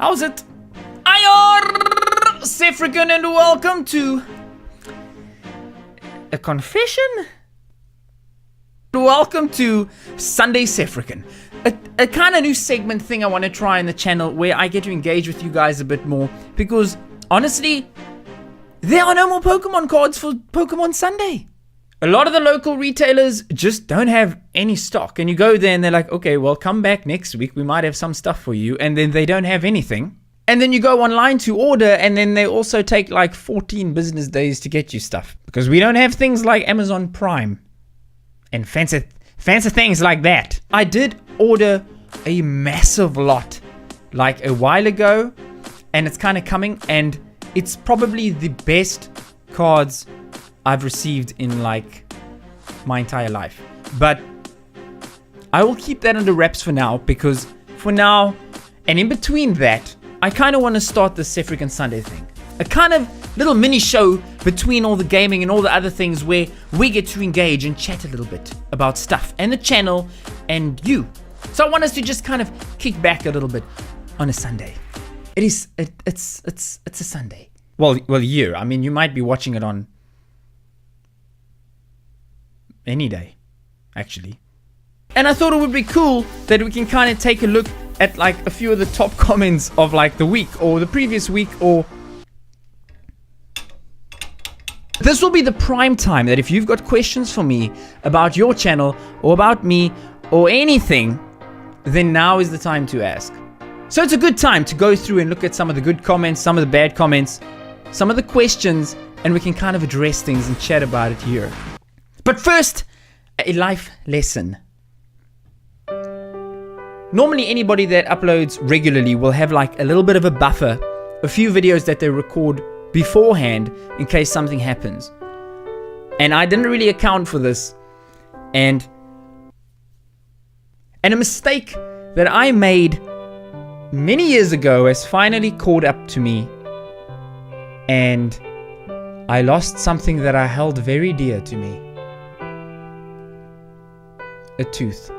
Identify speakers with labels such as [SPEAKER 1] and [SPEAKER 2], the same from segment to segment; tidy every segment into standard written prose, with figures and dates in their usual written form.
[SPEAKER 1] How's it? Ayor Seffrican, and welcome to a confession? Welcome to Sunday Seffrican, a kind of new segment thing I want to try on the channel where I get to engage with you guys a bit more, because honestly, there are no more Pokemon cards for Pokemon Sunday. A lot of the local retailers just don't have any stock, and you go there and they're like, okay, well, come back next week, we might have some stuff for you, and then they don't have anything. And then you go online to order, and then they also take like 14 business days to get you stuff, because we don't have things like Amazon Prime and fancy things like that. I did order a massive lot like a while ago, and it's kind of coming, and it's probably the best cards I've received in like my entire life. But I will keep that under wraps for now, because for now, and in between that, I kind of want to start the Seffrican Sunday thing. A kind of little mini show between all the gaming and all the other things where we get to engage and chat a little bit about stuff and the channel and you. So I want us to just kind of kick back a little bit on a Sunday. It's a Sunday. Well, you. I mean, you might be watching it on any day, actually. And I thought it would be cool that we can kind of take a look at like a few of the top comments of like the week or the previous week, or this will be the prime time that if you've got questions for me about your channel or about me or anything, then now is the time to ask. So it's a good time to go through and look at some of the good comments, some of the bad comments, some of the questions, and we can kind of address things and chat about it here. But first, a life lesson. Normally anybody that uploads regularly will have like a little bit of a buffer, a few videos that they record beforehand in case something happens. And I didn't really account for this. And a mistake that I made many years ago has finally caught up to me. And I lost something that I held very dear to me. A tooth.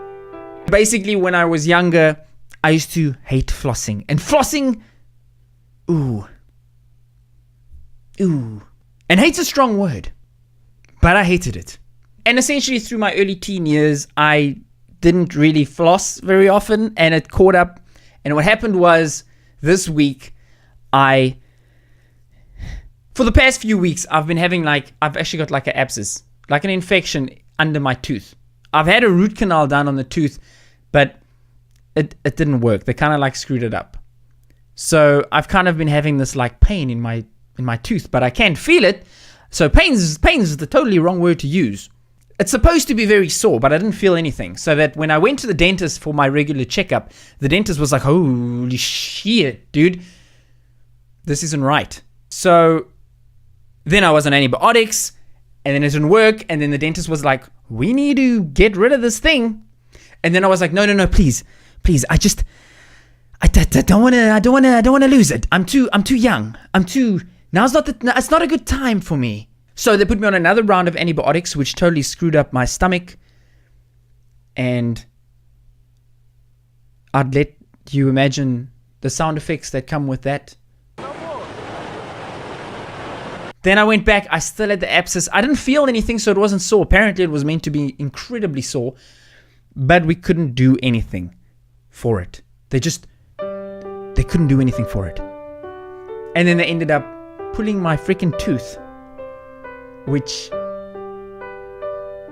[SPEAKER 1] Basically, when I was younger, I used to hate flossing. And flossing, ooh. And hate's a strong word, but I hated it. And essentially through my early teen years, I didn't really floss very often, and it caught up. And what happened was, this week, for the past few weeks, I've been having I've actually got like an abscess, like an infection under my tooth. I've had a root canal done on the tooth, but it didn't work. They kind of like screwed it up. So I've kind of been having this like pain in my tooth, but I can't feel it. So pain is the totally wrong word to use. It's supposed to be very sore, but I didn't feel anything. So that when I went to the dentist for my regular checkup, the dentist was like, holy shit, dude, this isn't right. So then I was on antibiotics, and then it didn't work, and then the dentist was like, we need to get rid of this thing. And then I was like, no, please, I don't want to lose it. I'm too young. It's not a good time for me. So they put me on another round of antibiotics, which totally screwed up my stomach. And I'd let you imagine the sound effects that come with that. Then I went back, I still had the abscess. I didn't feel anything, so it wasn't sore. Apparently it was meant to be incredibly sore, but we couldn't do anything for it. They couldn't do anything for it. And then they ended up pulling my freaking tooth, which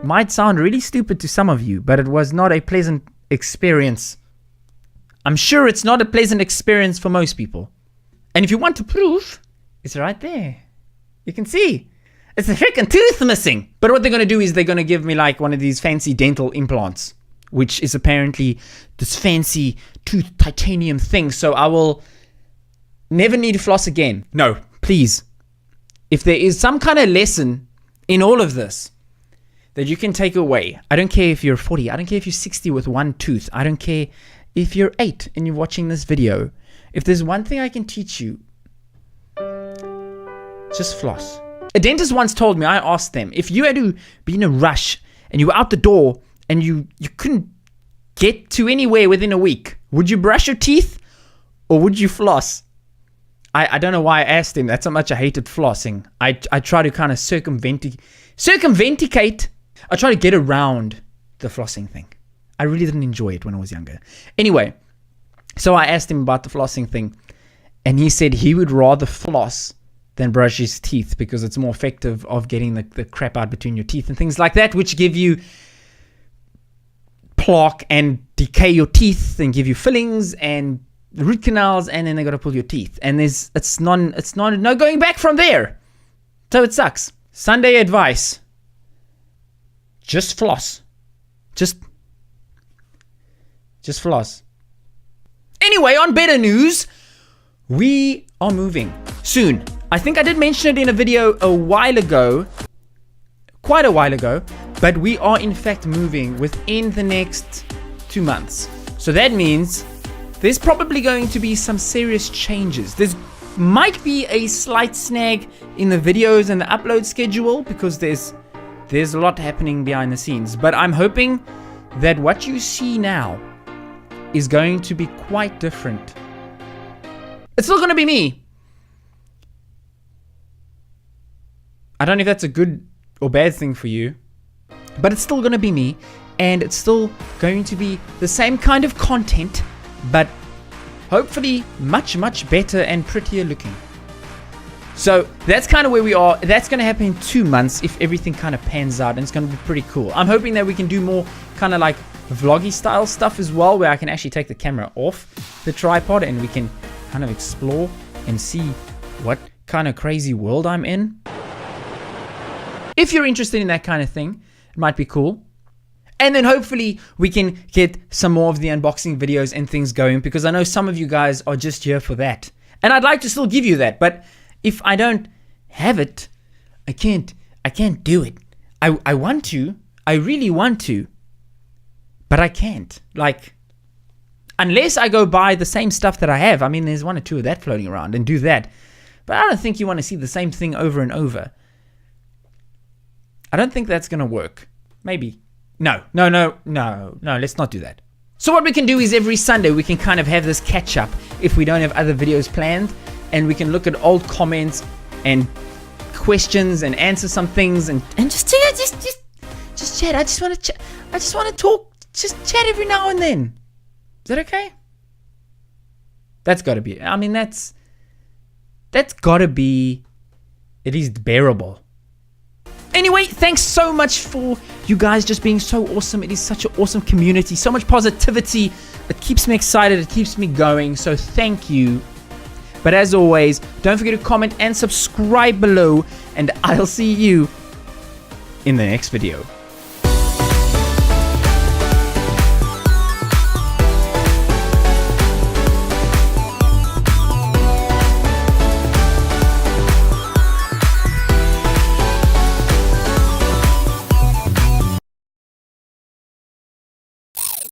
[SPEAKER 1] might sound really stupid to some of you, but it was not a pleasant experience. I'm sure it's not a pleasant experience for most people. And if you want to prove, it's right there. You can see. It's a freaking tooth missing. But what they're going to do is they're going to give me like one of these fancy dental implants, which is apparently this fancy tooth titanium thing. So I will never need to floss again. No, please. If there is some kind of lesson in all of this that you can take away, I don't care if you're 40, I don't care if you're 60 with one tooth, I don't care if you're 8 and you're watching this video. If there's one thing I can teach you, just floss. A dentist once told me, I asked them, if you had to be in a rush and you were out the door and you couldn't get to anywhere within a week, would you brush your teeth or would you floss? I don't know why I asked him. That's how much I hated flossing. I try to kind of circumventicate. I try to get around the flossing thing. I really didn't enjoy it when I was younger. Anyway, so I asked him about the flossing thing, and he said he would rather floss than brush his teeth because it's more effective of getting the crap out between your teeth and things like that, which give you plaque and decay your teeth and give you fillings and root canals, and then they got to pull your teeth, and it's no going back from there. So it sucks. Sunday advice: just floss. Just floss. Anyway, on better news, we are moving soon. I think I did mention it in a video quite a while ago, but we are in fact moving within the next 2 months. So that means there's probably going to be some serious changes. There's might be a slight snag in the videos and the upload schedule because there's a lot happening behind the scenes. But I'm hoping that what you see now is going to be quite different. It's still going to be me. I don't know if that's a good or bad thing for you, but it's still going to be me, and it's still going to be the same kind of content, but hopefully much, much better and prettier looking. So that's kind of where we are. That's going to happen in 2 months if everything kind of pans out, and it's going to be pretty cool. I'm hoping that we can do more kind of like vloggy style stuff as well, where I can actually take the camera off the tripod and we can kind of explore and see what kind of crazy world I'm in. If you're interested in that kind of thing, it might be cool. And then hopefully we can get some more of the unboxing videos and things going, because I know some of you guys are just here for that. And I'd like to still give you that, but if I don't have it, I can't do it. I want to, I really want to, but I can't. Like, unless I go buy the same stuff that I have. I mean, there's 1 or 2 of that floating around, and do that. But I don't think you want to see the same thing over and over. I don't think that's going to work. Maybe. No, let's not do that. So what we can do is every Sunday we can kind of have this catch up if we don't have other videos planned, and we can look at old comments and questions and answer some things and just chat. I just want to talk. Just chat every now and then. Is that okay? That's got to be. I mean, that's got to be at least bearable. Anyway, thanks so much for you guys just being so awesome. It is such an awesome community. So much positivity. It keeps me excited. It keeps me going. So thank you. But as always, don't forget to comment and subscribe below. And I'll see you in the next video.